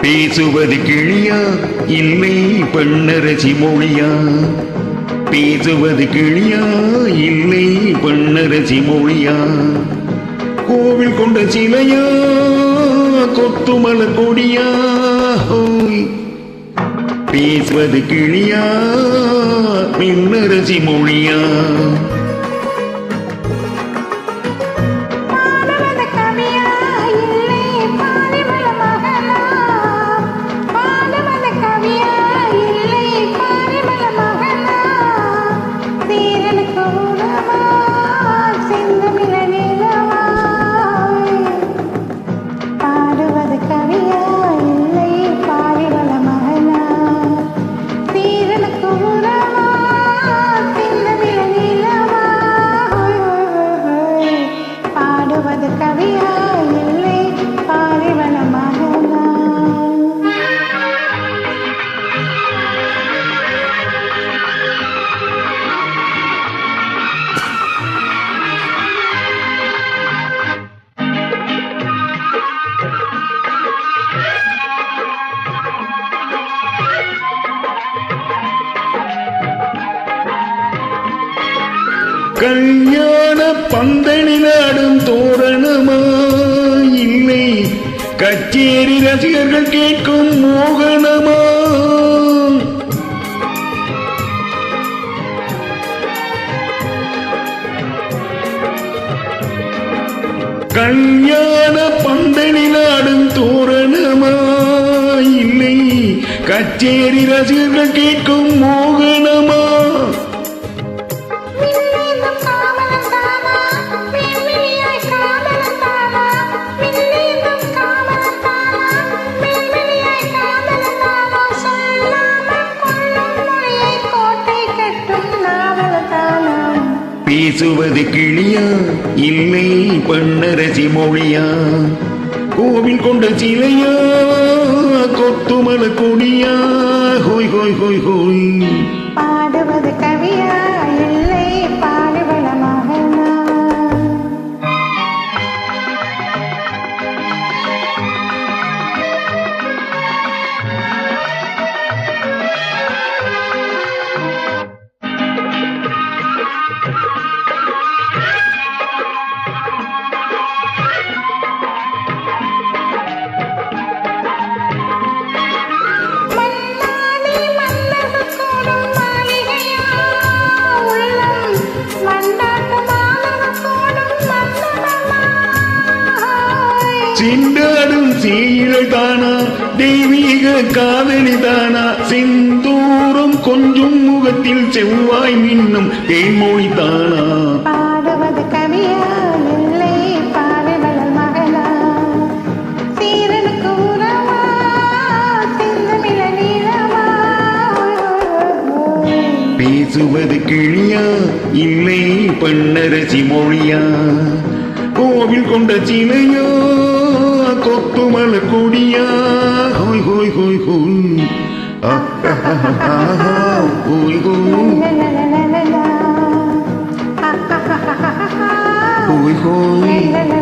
பேசுவது கிளியா இல்லை பெண்ணரசி மொழியா? பேசுவது கிளியா இல்லை பெண்ணரசி மொழியா? கோவில் கொண்ட சிலையா கொத்துமல கொடியா? பேசுவது கிளியா பெண்ணரசி மொழியா? கல்யாண பந்தலில் ஆடும் தோரணமா இல்லை கச்சேரி ரசிகர்கள் கேட்கும் மோகனமா? கல்யாண பந்தலில் ஆடும் தோரணமா இல்லை கச்சேரி ரசிகர்கள் கேட்கும் மோகனமா? பேசுவது கிளியா இல்லை பெண்ணரசி மொழியா? கோவில் கொண்ட சிலையா கொத்துமல கொடியா? ஹோய் ஹோய் ஹோய் ஹோய். பாடுவது கவியா இல்லை பாடுவள மகனா? சிந்தாடும் சீலை தானா தெய்வீக காதலி தானா? சிந்தூரம் கொஞ்சம் முகத்தில் செவ்வாய் மின்னும் தேன்மொழி தானா? பாடுவது கவியா இல்லை பாடுவள மகனா? சீரனுக்கு உறவா சிந்தமிழ நீளமா? பேசுவது கிளியா இல்லை பெண்ணரசி மொழியா? கோவில் கொண்ட சிலையா கொத்துமல கொடியா? ஹோய் ஹோய் ஹோய் ஹோய். ஹோய் ஹோய் ஹோய் ஹோய்.